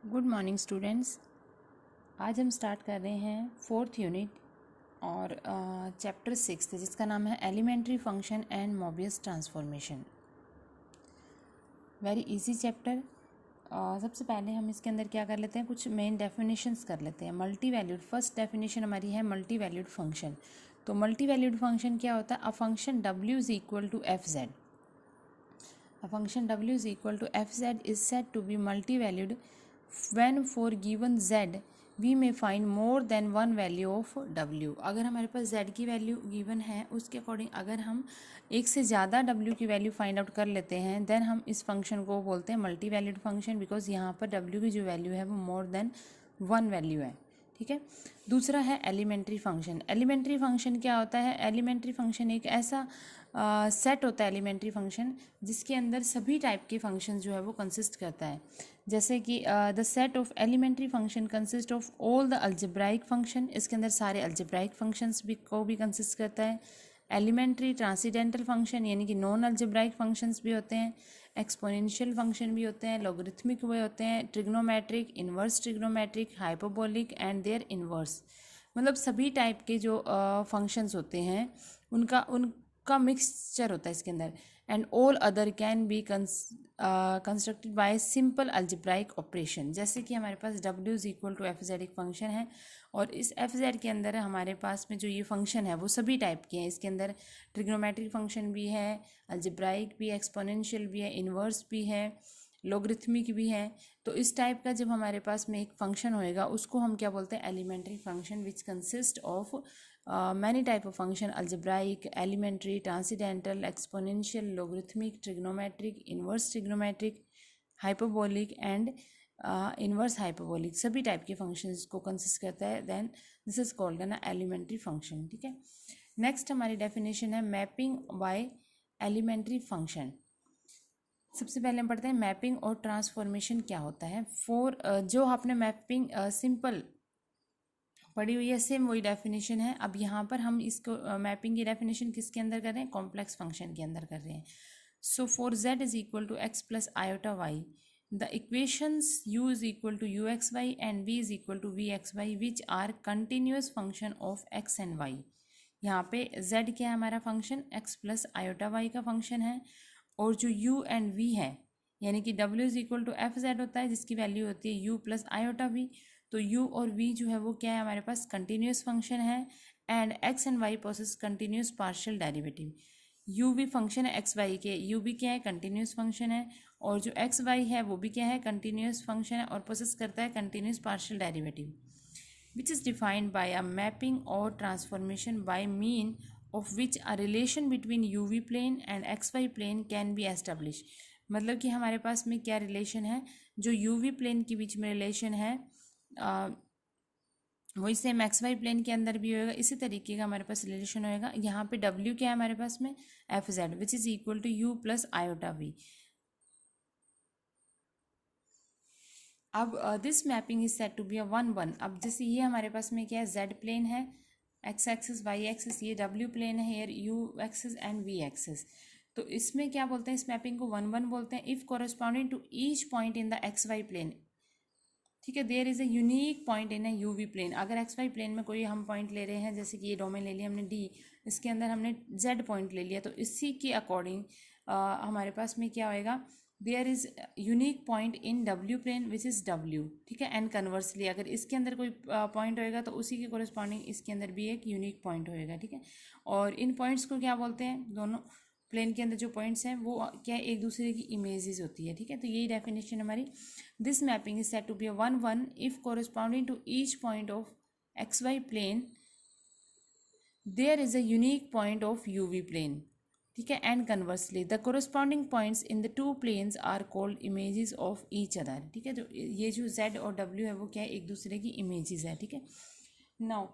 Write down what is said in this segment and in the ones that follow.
Good morning students. आज हम start कर रहे हैं फोर्थ यूनिट और चैप्टर 6 जिसका नाम है elementary function and Mobius transformation. Very easy chapter. सबसे पहले हम इसके अंदर क्या कर लेते हैं, कुछ मेन डेफिनेशंस कर लेते हैं। मल्टी वैल्यूड, फर्स्ट डेफिनेशन हमारी है मल्टी वैल्यूड फंक्शन। तो मल्टी वैल्यूड फंक्शन क्या होता है? A function w is equal to f z. A function w is equal to fz is said to be multivalued when for given z we may find more than one value of w। अगर हमारे पास z की value given है उसके according अगर हम एक से ज़्यादा w की वैल्यू फाइंड आउट कर लेते हैं देन हम इस फंक्शन को बोलते हैं मल्टी वैल्यूड फंक्शन, बिकॉज यहाँ पर w की जो वैल्यू है वो मोर देन वन वैल्यू है। ठीक है। दूसरा है एलिमेंट्री फंक्शन। एलिमेंट्री फंक्शन क्या होता है? एलिमेंट्री फंक्शन एक ऐसा सेट होता है एलिमेंट्री फंक्शन जिसके अंदर सभी टाइप के फंक्शन जो है वो कंसिस्ट करता है। जैसे कि the set of elementary function consist of all the algebraic function, इसके अंदर सारे अलजेब्राइक फंक्शंस भी कंसिस्ट करता है। एलिमेंट्री ट्रांसीडेंटल फंक्शन यानी कि नॉन अलजेब्राइक फंक्शंस भी होते हैं, एक्सपोनेंशियल फंक्शन भी होते हैं, लॉगरिथमिक वे होते हैं, trigonometric, inverse trigonometric, hyperbolic and their inverse. मतलब सभी टाइप के जो फंक्शंस होते हैं उनका मिक्सचर होता है इसके अंदर। And all other can be constructed by simple algebraic operation. जैसे कि हमारे पास w is equal to f z एक फंक्शन है और इस एफ जेड के अंदर हमारे पास में जो ये फंक्शन है वो सभी टाइप के हैं। इसके अंदर ट्रिग्नोमेट्रिक फंक्शन भी है, अल्जेब्राइक भी है, एक्सपोनेंशियल भी है, इन्वर्स भी है, लोगरिथमिक भी है। तो इस टाइप का जब हमारे पास में एक फंक्शन होएगा उसको हम क्या बोलते हैं? Elementary function, which consist of many type of function, algebraic, elementary, transcendental, exponential, logarithmic, trigonometric, inverse trigonometric, hyperbolic and inverse hyperbolic, सभी टाइप के फंक्शंस को कंसिस्ट करता है। Then this is called an elementary function. ठीक है। नेक्स्ट हमारी definition है मैपिंग बाय एलिमेंट्री फंक्शन। सबसे पहले हम पढ़ते हैं मैपिंग और ट्रांसफॉर्मेशन क्या होता है। जो आपने मैपिंग सिंपल पढ़ी हुई है सेम वही डेफिनेशन है। अब यहाँ पर हम इसको मैपिंग की डेफिनेशन किसके अंदर कर रहे हैं? कॉम्प्लेक्स फंक्शन के अंदर कर रहे हैं। So for z is equal to x plus iota y the equations u is equal to u x y and v is equal to v x y which are continuous function of x and y। यहाँ पे z क्या है? हमारा function x plus iota y का function है और जो u and v है यानी कि w is equal to f z होता है जिसकी वैल्यू होती है u प्लस आयोटा v। तो u और v जो है वो क्या है? हमारे पास कंटिन्यूस फंक्शन है and x and y process continuous partial derivative. u भी फंक्शन है एक्स वाई के, u भी क्या है? कंटिन्यूस फंक्शन है और जो एक्स वाई है वो भी क्या है? कंटिन्यूस फंक्शन है और प्रोसेस करता है continuous partial derivative, which is defined by a mapping or transformation by mean of which a relation between uv plane and xy plane can be established। मतलब कि हमारे पास में क्या रिलेशन है? जो uv प्लेन के बीच में रिलेशन है वही सेम एक्स वाई प्लेन के अंदर भी होएगा, इसी तरीके का हमारे पास रिलेशन होएगा। यहाँ पे w क्या है हमारे पास में? F z which is equal to u plus iota v। अब this mapping is set to be a 1-1। अब जैसे ये हमारे पास में क्या है? z प्लेन है, x एक्सिस, y एक्सिस, ये w प्लेन है, ये u axis and v axis. तो इसमें क्या बोलते हैं? इस मैपिंग को 1-1 बोलते हैं if corresponding to each point in the x y plane. ठीक है। There is a unique point in a u v plane. अगर एक्स वाई प्लेन में कोई हम पॉइंट ले रहे हैं, जैसे कि ये डोमेन ले लिया हमने d, इसके अंदर हमने z पॉइंट ले लिया, तो इसी के अकॉर्डिंग हमारे पास में क्या होएगा? There is unique point in w plane which is w। ठीक है। एंड कन्वर्सली अगर इसके अंदर कोई पॉइंट होएगा तो उसी के कोरिस्पॉन्डिंग इसके अंदर भी एक यूनिक पॉइंट होएगा। ठीक है। और इन पॉइंट्स को क्या बोलते हैं? दोनों प्लेन के अंदर जो पॉइंट्स हैं वो क्या है? एक दूसरे की इमेजेस होती है। ठीक है। तो यही डेफिनेशन हमारी। This mapping is set to be a 1-1 if corresponding to each point of x y plane there is a unique point of u v plane. ठीक है। And conversely the corresponding points in the two planes are called images of each other. ठीक है। तो ये जो z और w है वो क्या है? एक दूसरे की इमेजेस है। ठीक है। नाउ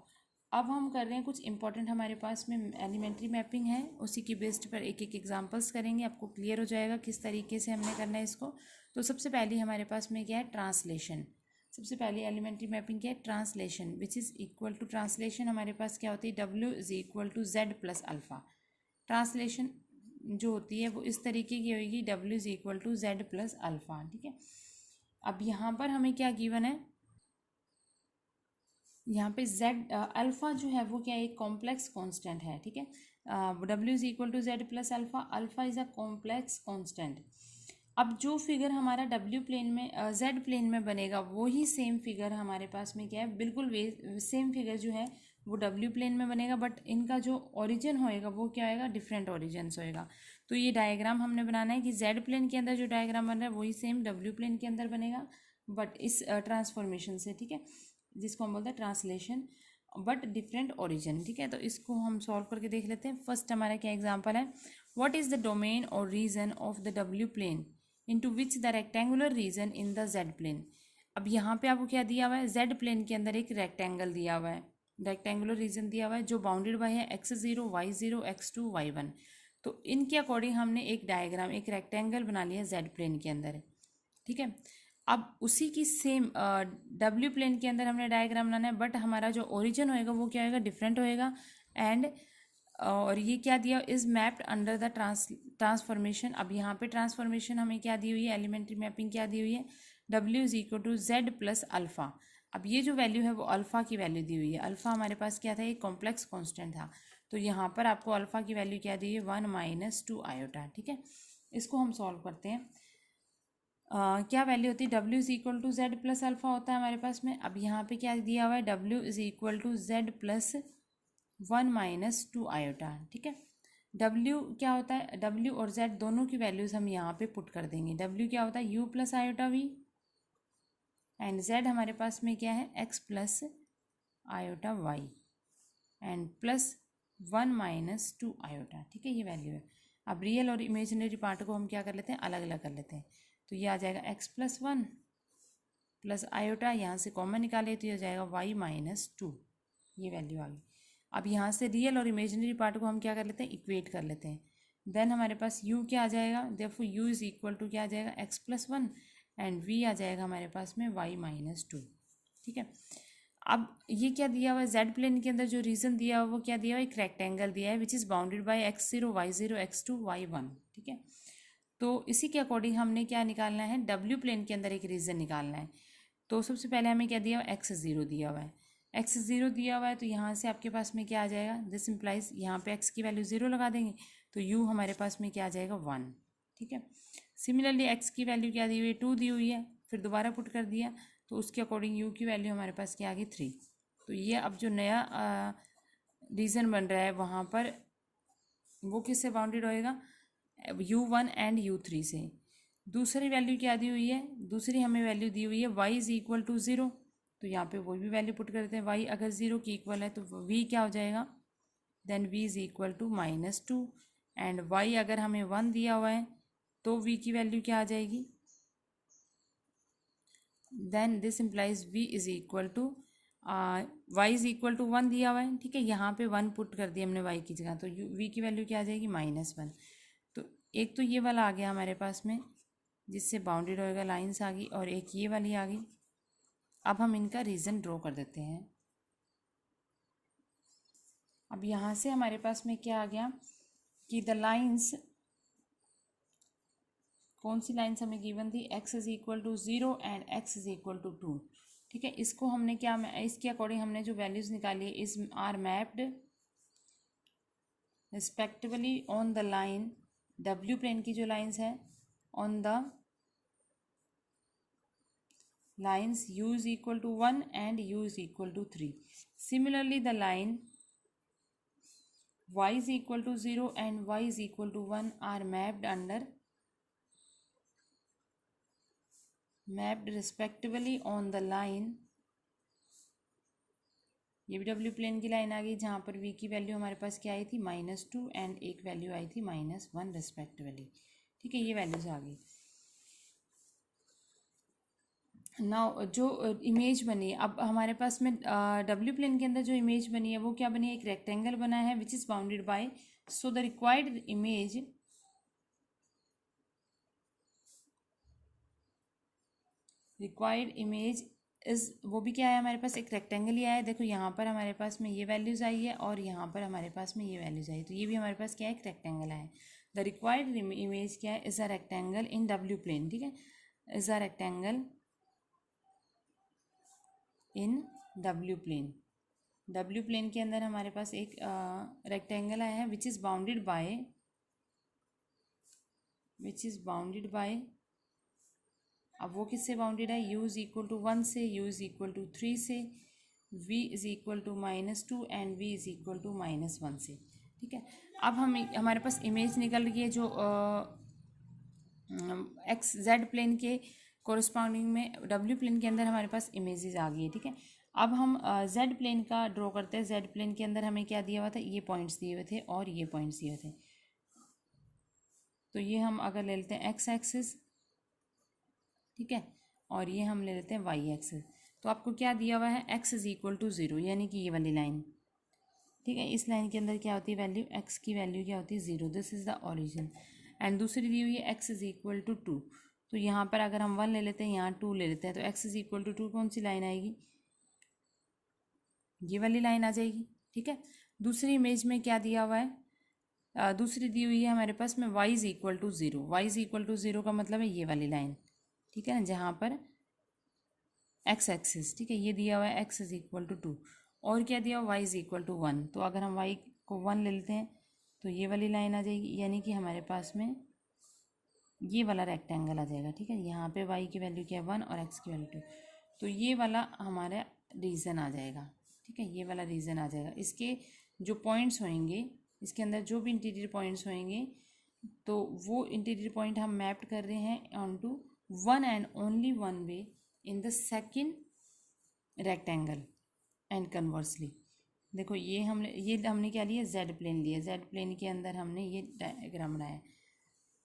अब हम कर रहे हैं कुछ इंपॉर्टेंट हमारे पास में एलिमेंट्री मैपिंग है, उसी की बेस्ड पर एक एक एग्जांपल्स करेंगे, आपको क्लियर हो जाएगा किस तरीके से हमने करना है इसको। तो सबसे पहले हमारे पास में क्या है? ट्रांसलेशन। सबसे पहले एलिमेंट्री मैपिंग क्या है? Translation which is equal to translation हमारे पास क्या होती है? w is equal to z plus alpha. Translation जो होती है वो इस तरीके की होगी, w is equal to z plus alpha. ठीक है। अब यहाँ पर हमें क्या गिवन है, यहाँ पे z अल्फ़ा जो है वो क्या है, एक कॉम्प्लेक्स कांस्टेंट है, ठीक है। w is equal to z plus alpha, alpha is a complex constant. अब जो फिगर हमारा w प्लेन में z प्लेन में बनेगा वही सेम फिगर हमारे पास में क्या है, बिल्कुल वे सेम फिगर जो है वो w प्लेन में बनेगा, बट इनका जो ओरिजिन होएगा वो क्या होएगा, डिफरेंट ओरिजिन्स होएगा। तो ये डायग्राम हमने बनाना है कि z प्लेन के अंदर जो डायग्राम बन रहा है वही सेम w प्लेन के अंदर बनेगा, बट इस ट्रांसफॉर्मेशन से, ठीक है, जिसको हम बोलते हैं ट्रांसलेशन, बट डिफरेंट ओरिजिन, ठीक है। तो इसको हम सॉल्व करके देख लेते हैं। फर्स्ट हमारा क्या एग्जांपल है, व्हाट इज द डोमेन और रीजन ऑफ द डब्ल्यू plane into which the rectangular region in the z plane. अब यहाँ पे आपको क्या दिया हुआ है, जेड प्लेन के अंदर एक रेक्टेंगल दिया हुआ है, रेक्टेंगुलर रीजन दिया हुआ है जो बाउंडेड बाय है x0 y0 x2 y1। तो इनके अकॉर्डिंग हमने एक डायग्राम, एक रेक्टेंगल बना लिया जेड प्लेन के अंदर, ठीक है। अब उसी की सेम डब्ल्यू प्लेन के अंदर हमने डायग्राम बनाना है, बट हमारा जो ओरिजिन होएगा वो क्या होएगा, डिफरेंट होएगा। एंड और ये क्या दिया, is mapped under the transformation. अब यहाँ पे ट्रांसफॉर्मेशन हमें क्या दी हुई है, एलिमेंट्री मैपिंग क्या दी हुई है, w is equal to z plus alpha. अब ये जो वैल्यू है वो अल्फ़ा की वैल्यू दी हुई है, अल्फ़ा हमारे पास क्या था, एक कॉम्प्लेक्स कॉन्स्टेंट था। तो यहाँ पर आपको अल्फ़ा की वैल्यू क्या दी है, 1 - 2 आयोटा, ठीक है। इसको हम सॉल्व करते हैं। क्या वैल्यू होती है, w is equal to z plus alpha होता है हमारे पास में। अब यहाँ पे क्या दिया हुआ है, w is equal to z plus 1 - 2 iota, ठीक है। w क्या होता है, w और z दोनों की वैल्यूज़ हम यहाँ पे पुट कर देंगे। w क्या होता है, u plus iota v, and z हमारे पास में क्या है, x plus iota y, and plus 1 - 2 iota, ठीक है, ये वैल्यू है। अब रियल और इमेजिनरी पार्ट को हम क्या कर लेते हैं, अलग अलग कर लेते हैं। तो ये आ जाएगा x प्लस 1 प्लस आयोटा, यहाँ से कॉमन निकाले तो ये हो जाएगा y - 2, ये वैल्यू आ गई। अब यहाँ से रियल और इमेजिनरी पार्ट को हम क्या कर लेते हैं, इक्वेट कर लेते हैं। देन हमारे पास u क्या आ जाएगा, therefore u is equal to क्या आ जाएगा, x प्लस 1, एंड v आ जाएगा हमारे पास में y - 2, ठीक है। अब ये क्या दिया हुआ है, जेड प्लेन के अंदर जो रीजन दिया हुआ वो क्या दिया हुआ है, एक रेक्टेंगल दिया है which is bounded by x0 y0 x2 y1, ठीक है। तो इसी के अकॉर्डिंग हमने क्या निकालना है, डब्ल्यू प्लेन के अंदर एक रीजन निकालना है। तो सबसे पहले हमें क्या दिया हुआ है, x0 दिया हुआ है, x0 दिया हुआ है। तो यहाँ से आपके पास में क्या आ जाएगा, दिस इम्प्लाइज यहाँ पे x की वैल्यू 0 लगा देंगे तो u हमारे पास में क्या आ जाएगा, 1, ठीक है। सिमिलरली x की वैल्यू क्या दी हुई है, 2 दी हुई है, फिर दोबारा पुट कर दिया तो उसके अकॉर्डिंग u की वैल्यू हमारे पास क्या आ गई, 3। तो ये अब जो नया रीजन बन रहा है वहाँ पर वो किससे बाउंडेड होएगा, u1 एंड u3 से। दूसरी वैल्यू क्या दी हुई है, दूसरी हमें वैल्यू दी हुई है y इज इक्वल टू 0, तो यहाँ पे वो भी वैल्यू पुट करते हैं। y अगर 0 की इक्वल है तो v क्या हो जाएगा, then v is equal to -2, and y अगर हमें 1 दिया हुआ है तो v की वैल्यू क्या आ जाएगी, then this implies v is equal to y is equal to 1 दिया हुआ है, ठीक है। यहाँ पे 1 पुट कर दिया हमने y की जगह, तो v की वैल्यू क्या आ जाएगी, -1। तो एक तो ये वाला आ गया हमारे पास में जिससे बाउंडेड होएगा, लाइंस आ गई, और एक ये वाली आ गई। अब हम इनका रीज़न ड्रॉ कर देते हैं। अब यहाँ से हमारे पास में क्या आ गया कि द लाइंस, कौन सी लाइंस हमें गिवन थी, x is equal to 0 and x is equal to 2, ठीक है। इसको हमने क्या, इसके अकॉर्डिंग हमने जो वैल्यूज़ निकाली is are mapped respectively on the line, w plane की जो लाइंस है, on the lines u is equal to 1 and u is equal to 3. Similarly, the line y is equal to 0 and y is equal to 1 are mapped respectively on the line, ये भी W plane की line आ गई जहाँ पर v की value हमारे पास क्या आई थी, -2, एंड एक वैल्यू आई थी -1 रिस्पेक्टिवली, ठीक है। ये वैल्यूज आ गई। नाउ जो इमेज बनी है, अब हमारे पास में डब्ल्यू प्लेन के अंदर जो इमेज बनी है वो क्या बनी है, एक रेक्टेंगल बना है which is bounded by, so the required image is, वो भी क्या है हमारे पास, एक रेक्टेंगल ही आया है। देखो यहाँ पर हमारे पास में ये वैल्यूज़ आई है और यहाँ पर हमारे पास में ये वैल्यूज़ आई है, तो ये भी हमारे पास क्या है, एक रेक्टेंगल है। द रिक्वायर्ड इमेज क्या है, इज़ अ रेक्टेंगल इन डब्ल्यू प्लेन, ठीक है, इज़ अ रेक्टेंगल इन डब्ल्यू प्लेन। डब्ल्यू प्लेन के अंदर हमारे पास एक रेक्टेंगल आया है विच इज़ बाउंडेड बाय अब वो किससे बाउंडेड है, u इज़ इक्वल टू 1 से, u इज़ इक्वल टू 3 से, v is equal to -2 and v is equal to -1 से। ठीक है, अब हमारे पास इमेज निकल रही है जो एक्स जेड प्लेन के कोरिस्पॉन्डिंग में डब्ल्यू प्लेन के अंदर हमारे पास इमेजेस आ गई है। ठीक है, अब हम जेड प्लेन का ड्रॉ करते हैं। जेड प्लेन के अंदर हमें क्या दिया हुआ था, ये पॉइंट्स दिए हुए थे और ये पॉइंट्स दिए हुए थे। तो ये हम अगर ले लेते हैं एक्स एक्सिस, ठीक है, और ये हम ले लेते हैं वाई एक्सिस, तो आपको क्या दिया हुआ है, एक्स इज इक्वल टू 0, यानी कि ये वाली लाइन। ठीक है, इस लाइन के अंदर क्या होती है वैल्यू, एक्स की वैल्यू क्या होती है 0, this is the origin. And दूसरी दी हुई है एक्स इज इक्वल टू 2, तो यहाँ पर अगर हम 1 ले लेते हैं, यहाँ 2 ले लेते हैं, तो एक्स इज इक्वल टू 2 कौन सी लाइन आएगी, ये वाली लाइन आ जाएगी। ठीक है, दूसरी इमेज में क्या दिया हुआ है, दूसरी दी हुई है हमारे पास में y is equal to 0, y is equal to 0 का मतलब है ये वाली लाइन। ठीक है ना, जहाँ पर एक्स एक्सिस, ठीक है, ये दिया हुआ है एक्स इज इक्वल टू 2, और क्या दिया हुआ y इज इक्वल टू 1, तो अगर हम y को 1 ले लेते हैं तो ये वाली लाइन आ जाएगी, यानी कि हमारे पास में ये वाला रेक्टेंगल आ जाएगा। ठीक है, यहाँ पे y की वैल्यू क्या है 1 और x की वैल्यू 2, तो ये वाला हमारा रीजन आ जाएगा। ठीक है, ये वाला रीजन आ जाएगा। इसके जो पॉइंट्स होंगे, इसके अंदर जो भी इंटीरियर पॉइंट्स होंगे, तो वो इंटीरियर पॉइंट हम मैप्ड कर रहे हैं onto one and only one way in the second rectangle and conversely. देखो ये हमने क्या लिया, जेड प्लेन लिया, जेड प्लेन के अंदर हमने ये डायग्राम बनाया।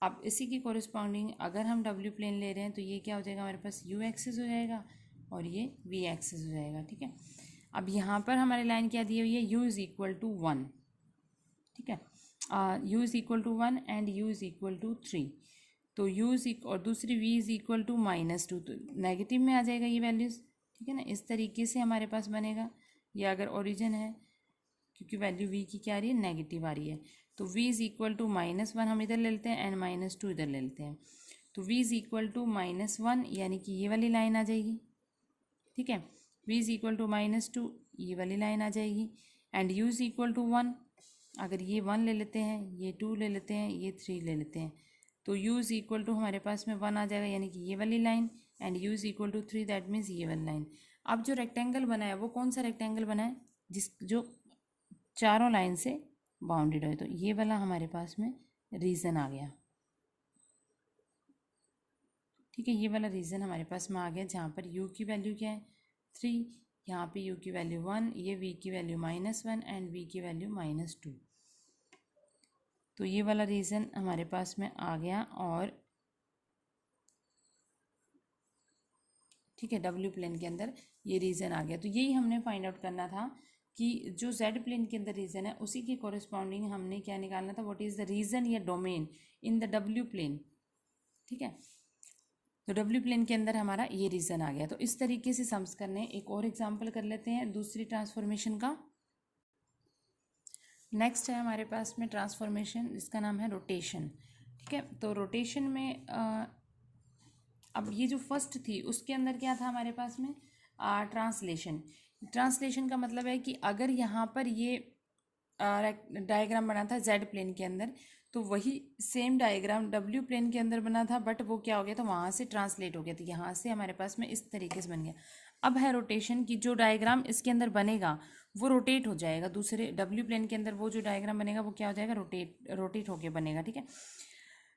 अब इसी की कोरिस्पॉन्डिंग अगर हम डब्ल्यू प्लेन ले रहे हैं तो ये क्या हो जाएगा, हमारे पास यू एक्सिस हो जाएगा और ये वी एक्सिस हो जाएगा। ठीक है, अब यहाँ पर हमारी लाइन क्या दी हुई है, u इज़ इक्वल टू 1। ठीक है, u is equal to 1 and u is equal to 3, तो u इज और दूसरी v इज़ इक्वल टू -2, तो नेगेटिव में आ जाएगा ये वैल्यूज़। ठीक है ना, इस तरीके से हमारे पास बनेगा। ये अगर ओरिजिन है, क्योंकि वैल्यू v की क्या आ रही है, नेगेटिव आ रही है, तो v इज़ इक्वल टू -1 हम इधर ले लेते हैं एंड -2 इधर ले लेते हैं, तो v इज़ इक्वल टू -1 यानी कि ये वाली लाइन आ जाएगी। ठीक है, v इज़ इक्वल टू -2 ये वाली लाइन आ जाएगी, and u is equal to 1, अगर ये 1 ले लेते हैं, ये 2 ले लेते हैं, ये 3 ले लेते हैं, तो u इज़ इक्वल टू हमारे पास में 1 आ जाएगा, यानी कि ये वाली line, and u is equal to 3, that means ये वाली लाइन। अब जो रेक्टेंगल बना है वो कौन सा रेक्टेंगल बना है, जो चारों लाइन से बाउंडेड है, तो ये वाला हमारे पास में रीजन आ गया। ठीक है, ये वाला रीजन हमारे पास में आ गया, जहाँ पर u की वैल्यू क्या है 3, यहाँ पे u की वैल्यू 1, ये v की वैल्यू -1 एंड v की वैल्यू -2, तो ये वाला रीजन हमारे पास में आ गया। और ठीक है, डब्ल्यू प्लेन के अंदर ये रीजन आ गया, तो यही हमने फाइंड आउट करना था कि जो जेड प्लेन के अंदर रीजन है उसी के कॉरेस्पॉन्डिंग हमने क्या निकालना था, व्हाट इज़ द रीजन या डोमेन इन द डब्ल्यू प्लेन। ठीक है, तो डब्ल्यू प्लेन के अंदर हमारा ये रीजन आ गया। तो इस तरीके से सम्स करने, एक और एग्जांपल कर लेते हैं दूसरी ट्रांसफॉर्मेशन का। नेक्स्ट है हमारे पास में ट्रांसफॉर्मेशन, जिसका नाम है रोटेशन। ठीक है, तो रोटेशन में अब ये जो फर्स्ट थी उसके अंदर क्या था हमारे पास में, ट्रांसलेशन। ट्रांसलेशन का मतलब है कि अगर यहाँ पर ये डायग्राम बना था जेड प्लेन के अंदर, तो वही सेम डायग्राम डब्ल्यू प्लेन के अंदर बना था, बट वो क्या हो गया था, वहाँ से ट्रांसलेट हो गया था, यहाँ से हमारे पास में इस तरीके से बन गया। अब है रोटेशन की, जो डायग्राम इसके अंदर बनेगा वो रोटेट हो जाएगा, दूसरे डब्ल्यू प्लेन के अंदर वो जो डायग्राम बनेगा वो क्या हो जाएगा, रोटेट होके बनेगा। ठीक है,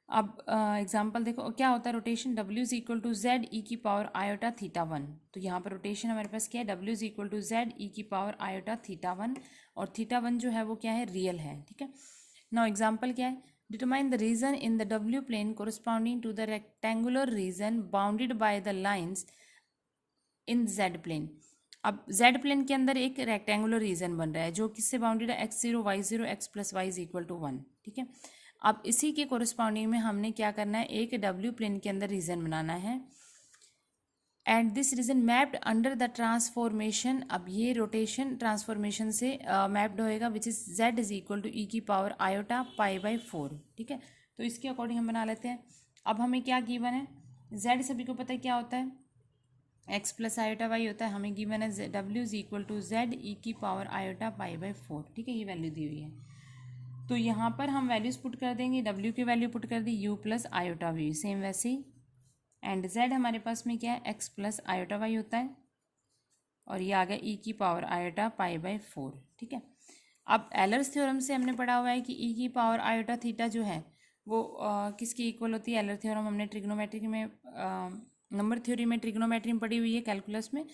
अब एग्जाम्पल देखो क्या होता है rotation, w is equal to z e की पावर आयोटा थीटा 1, तो यहाँ पर रोटेशन हमारे पास क्या है, w is equal to z e की पावर आयोटा थीटा 1, और थीटा 1 जो है वो क्या है, रियल है। ठीक है, नाउ एग्जाम्पल क्या है, determine the region in the डब्ल्यू plane corresponding to the rectangular region bounded by the lines in z plane. अब जेड प्लेन के अंदर एक रेक्टेंगुलर रीजन बन रहा है जो किससे बाउंडेड है, x0 y0 x plus y is equal to 1। ठीक है, अब इसी के कोरिस्पॉन्डिंग में हमने क्या करना है, एक डब्ल्यू प्लेन के अंदर रीजन बनाना है, and this region mapped under the transformation. अब ये रोटेशन ट्रांसफॉर्मेशन से मैप्ड होएगा, which is z is equal to e की पावर आयोटा π/4। ठीक है, तो इसके अकॉर्डिंग हम बना लेते हैं। अब हमें क्या गिवन है, जेड सभी को पता है क्या होता है, एक्स प्लस आयोटा वाई होता है, हमें गिवन है डब्ल्यू is equal to z e की पावर आयोटा पाई बाई 4, ठीक है, ये वैल्यू दी हुई है। तो यहाँ पर हम वैल्यूज पुट कर देंगे, डब्ल्यू की वैल्यू पुट कर दी u plus iota v, same वैसे ही, एंड जेड हमारे पास में क्या है, एक्स प्लस आयोटा वाई होता है, और ये आ गया ई की पावर आयोटा पाई बाई 4, ठीक है। अब एलर्स थ्योरम से हमने पढ़ा हुआ है कि ई की पावर आयोटा थीटा जो है वो किसकी इक्वल होती है, एलर थ्योरम हमने ट्रिग्नोमेट्री में नंबर थ्योरी में ट्रिग्नोमेट्री में पढ़ी हुई है, कैलकुलस में,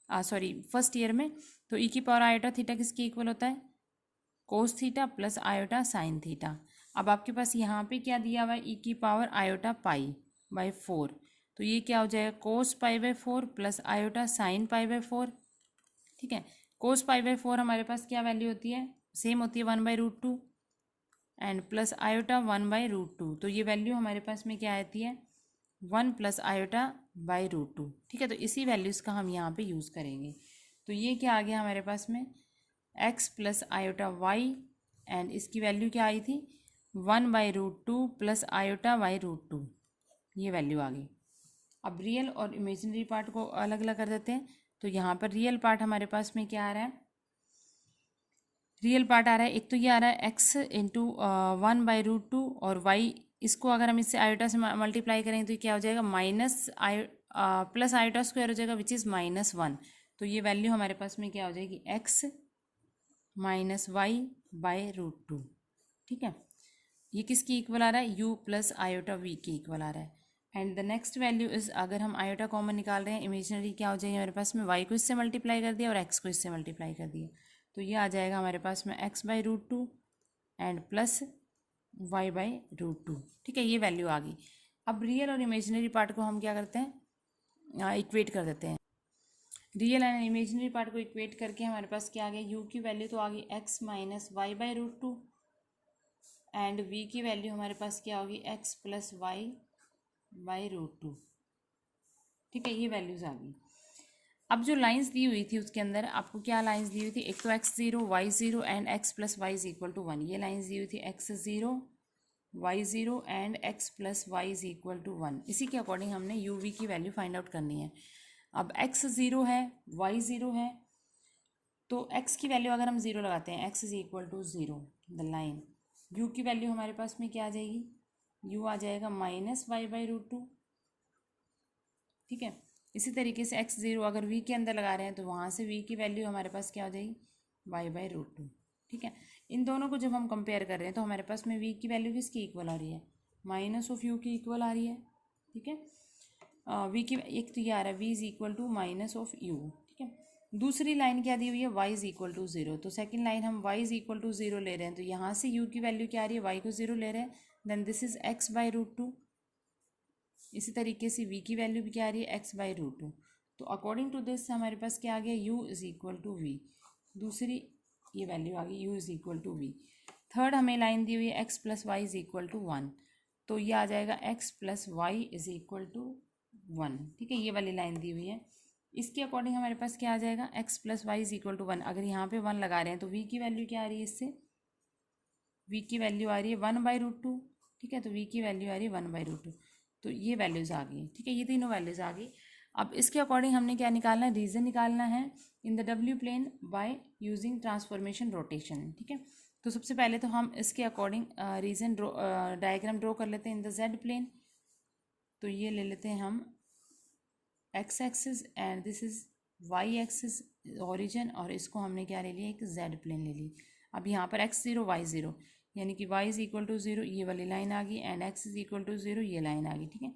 सॉरी फर्स्ट ईयर में। तो ई की पावर आयोटा थीटा किसकी इक्वल होता है, cos theta plus iota sine theta. अब आपके पास यहाँ पे क्या दिया हुआ है, ई की पावर आयोटा पाई बाई 4, तो ये क्या हो जाएगा, cos pi by 4 plus iota sine pi by 4, ठीक है। कोस पाई बाई 4 हमारे पास क्या वैल्यू होती है, सेम होती है 1/√2, एंड प्लस आयोटा 1/√2, तो ये वैल्यू हमारे पास में क्या आती है, 1 प्लस आयोटा बाई √2, ठीक है। तो इसी वैल्यूज़ का हम यहाँ पे यूज़ करेंगे। तो ये क्या आ गया हमारे पास में, x plus iota y, and इसकी वैल्यू क्या आई थी, 1/√2 प्लस आयोटा बाई√2, ये वैल्यू आ गई। अब रियल और इमेजिनरी पार्ट को अलग अलग कर देते हैं। तो यहाँ पर रियल पार्ट हमारे पास में क्या आ रहा है, रियल पार्ट आ रहा है, एक तो ये आ रहा है एक्स इंटू 1/√2, और वाई इसको अगर हम इससे आयोटा से मल्टीप्लाई करेंगे तो ये क्या हो जाएगा, माइनस प्लस आयोटा स्क्वायर हो जाएगा विच इज़ -1। तो ये वैल्यू हमारे पास में क्या हो जाएगी, एक्स माइनस वाई बाई√2, ठीक है। ये किसकी इक्वल आ रहा है, u प्लस आयोटा वी की इक्वल आ रहा है। And the next value is, अगर हम आयोटा कॉमन निकाल रहे हैं, इमेजिनरी क्या हो जाएगी हमारे पास में, y को इससे मल्टीप्लाई कर दिया और x को इससे मल्टीप्लाई कर दिया, तो ये आ जाएगा हमारे पास में x/√2 एंड प्लस y/√2, ठीक है, ये वैल्यू आ गई। अब रियल और इमेजिनरी पार्ट को हम क्या करते हैं, इक्वेट कर देते हैं। रियल एंड इमेजिनरी पार्ट को इक्वेट करके हमारे पास क्या आ गया, u की वैल्यू तो आ गई x minus y/√2, and v की वैल्यू हमारे पास क्या होगी, x प्लस y/√2, ठीक है, ये वैल्यूज आ गई। अब जो लाइंस दी हुई थी उसके अंदर आपको क्या लाइंस दी हुई थी, एक तो x0 y0 and x plus y is equal to 1, ये लाइंस दी हुई थी x0 y0 and x plus y is equal to 1। इसी के अकॉर्डिंग हमने u v की वैल्यू फाइंड आउट करनी है। अब x0 है, y0 है, तो x की वैल्यू अगर हम 0 लगाते हैं, x is equal to 0, the line, u की वैल्यू हमारे पास में क्या आ जाएगी, u आ जाएगा -y/√2, ठीक है। इसी तरीके से x0 अगर v के अंदर लगा रहे हैं तो वहाँ से v की वैल्यू हमारे पास क्या हो जाएगी, y/√2, ठीक है। इन दोनों को जब हम कंपेयर कर रहे हैं तो हमारे पास में v की वैल्यू किसकी इक्वल आ रही है, -u की इक्वल आ रही है, ठीक है। v की एक तो ये आ रहा है v is equal to -u, ठीक है। दूसरी लाइन क्या दी हुई है, y इज इक्वल टू 0, तो सेकंड लाइन हम y इज इक्वल टू 0 ले रहे हैं, तो यहाँ से u की वैल्यू क्या आ रही है, y को 0 ले रहे हैं, देन दिस इज x/√2। इसी तरीके से v की वैल्यू भी क्या आ रही है, x/√2। तो अकॉर्डिंग टू दिस हमारे पास क्या आ गया, u is equal to v, दूसरी ये वैल्यू आ गई u is equal to v। Third हमें लाइन दी हुई है x plus y is equal to 1, तो ये आ जाएगा x plus y is equal to 1, ठीक है, ये वाली लाइन दी हुई है। इसके अकॉर्डिंग हमारे पास क्या आ जाएगा, x plus y is equal to 1। अगर यहाँ पे 1 लगा रहे हैं तो v की वैल्यू क्या आ रही है, इससे v की वैल्यू आ रही है 1/√2, ठीक है, तो v की वैल्यू आ रही है 1/√2, तो ये वैल्यूज़ आ गई, ठीक है, ये तीनों वैल्यूज़ आ गई। अब इसके अकॉर्डिंग हमने क्या निकालना है, रीजन निकालना है इन द डब्ल्यू plane by using transformation rotation, ठीक है। तो सबसे पहले तो हम इसके अकॉर्डिंग रीजन डायग्राम ड्रॉ कर लेते हैं इन द जेड प्लेन। तो ये ले लेते हैं हम x axis and this is y axis origin, और इसको हमने क्या ले लिया, एक जेड प्लेन ले ली। अब यहाँ पर x0 y0 यानी कि y इज इक्वल टू 0, ये वाली लाइन आ गई, and x is equal to 0, ये लाइन आ गई, ठीक है।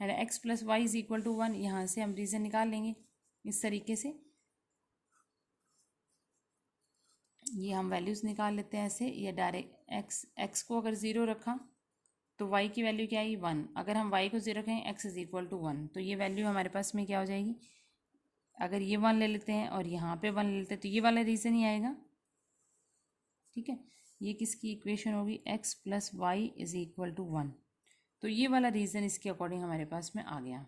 And x plus y is equal to 1, यहाँ से हम रीजन निकाल लेंगे इस तरीके से, ये हम वैल्यूज़ निकाल लेते हैं ऐसे, ये डायरेक्ट x को अगर 0 रखा तो y की वैल्यू क्या आई 1, अगर हम y को 0 रखें x इज इक्वल टू 1, तो ये वैल्यू हमारे पास में क्या हो जाएगी, अगर ये 1 ले लेते हैं और यहाँ पे 1 ले लेते हैं तो ये वाला रीजन ही आएगा, ठीक है। ये किसकी इक्वेशन होगी, x plus y is equal to 1, तो ये वाला रीजन इसके अकॉर्डिंग हमारे पास में आ गया,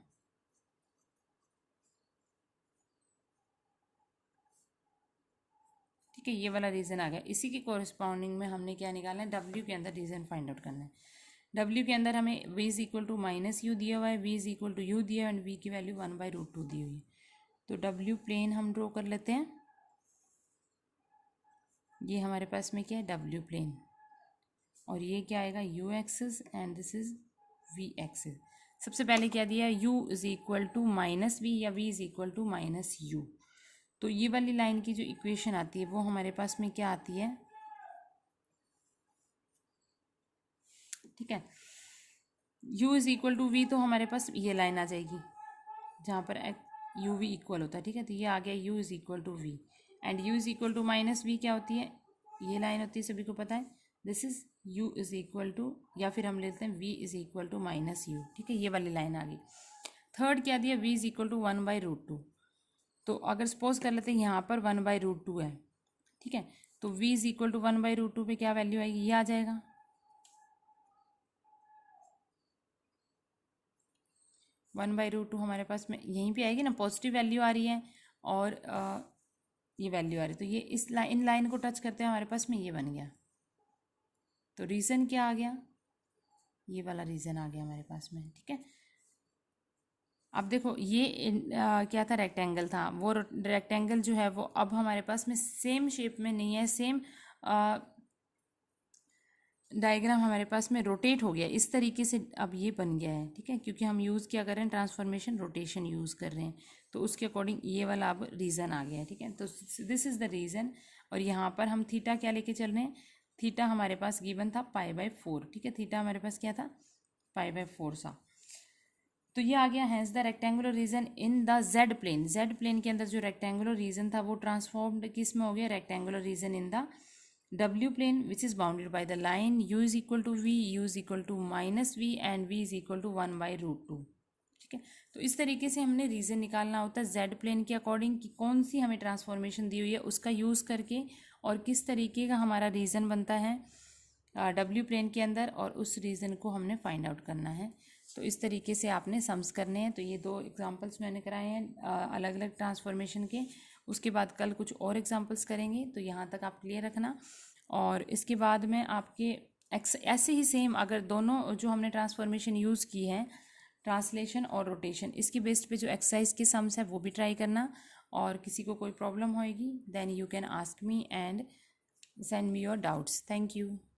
ठीक है, ये वाला रीजन आ गया। इसी के कोरिस्पॉन्डिंग में हमने क्या निकालना है, w के अंदर रीजन फाइंड आउट करना है। w के अंदर हमें v is equal to -u दिया हुआ है, v is equal to u दिया है, एंड v की वैल्यू 1/√2 दी हुई है। तो डब्ल्यू प्लेन हम ड्रॉ कर लेते हैं। ये हमारे पास में क्या है, डब्ल्यू प्लेन, और ये क्या आएगा, u axis, and this is v axis. सबसे पहले क्या दिया, u is equal to minus v या v is equal to minus u. तो ये वाली लाइन की जो इक्वेशन आती है वो हमारे पास में क्या आती है, ठीक है, u is equal to v, तो हमारे पास ये लाइन आ जाएगी जहाँ पर यू वी इक्वल होता है, ठीक है। तो ये आ गया u is equal to v, and u is equal to minus v क्या होती है, ये लाइन होती है, सभी को पता है, this is u is equal to, या फिर हम लेते हैं v is equal to minus u, ठीक है, ये वाली लाइन आ गई। थर्ड क्या दिया, v इज इक्वल टू 1/√2। तो अगर सपोज कर लेते हैं यहाँ पर 1/√2 है, ठीक है, तो v इज इक्वल टू 1/√2 पे क्या वैल्यू आएगी, ये आ जाएगा। 1/√2 हमारे पास में यहीं पे आएगी ना, पॉजिटिव वैल्यू आ रही है और ये वैल्यू आ रही है, तो ये इन लाइन को टच करते हैं हमारे पास में ये बन गया। तो रीज़न क्या आ गया, ये वाला रीज़न आ गया हमारे पास में, ठीक है। अब देखो ये क्या था, रेक्टेंगल था, वो रेक्टेंगल जो है वो अब हमारे पास में सेम शेप में नहीं है, सेम डायग्राम हमारे पास में रोटेट हो गया, इस तरीके से अब ये बन गया है, ठीक है, क्योंकि हम यूज़ क्या कर रहे हैं, ट्रांसफॉर्मेशन रोटेशन यूज़ कर रहे हैं, तो उसके अकॉर्डिंग ये वाला अब रीज़न आ गया है, ठीक है। तो दिस इज़ द रीज़न, और यहाँ पर हम थीटा क्या लेके चल रहे हैं, थीटा हमारे पास गिवन था π/4, ठीक है, थीटा हमारे पास क्या था, π/4 सा। तो ये आ गया, has the rectangular region in the z plane, z plane के अंदर जो रेक्टेंगुलर रीजन था वो ट्रांसफॉर्म्ड किस में हो गया, रेक्टेंगुलर रीजन इन द डब्ल्यू plane which is bounded by the line u is equal to v, u is equal to minus v, and v is equal to 1/√2, ठीक है। तो इस तरीके से हमने रीजन निकालना होता है जेड प्लेन के अकॉर्डिंग कि कौन सी हमें ट्रांसफॉर्मेशन दी हुई है उसका यूज़ करके, और किस तरीके का हमारा रीजन बनता है डब्ल्यू प्लेन के अंदर, और उस रीजन को हमने फाइंड आउट करना है। तो इस तरीके से आपने सम्स करने हैं। तो ये 2 एग्जांपल्स मैंने कराए हैं अलग अलग ट्रांसफॉर्मेशन के, उसके बाद कल कुछ और एग्जांपल्स करेंगे, तो यहाँ तक आप क्लियर रखना। और इसके बाद में आपके ऐसे ही सेम अगर दोनों जो हमने ट्रांसफॉर्मेशन यूज़ की है, ट्रांसलेशन और रोटेशन, इसकी बेस्ड पे जो एक्सरसाइज के सम्स है वो भी ट्राई करना, और किसी को कोई प्रॉब्लम होएगी then you can ask me and send me your doubts. Thank you.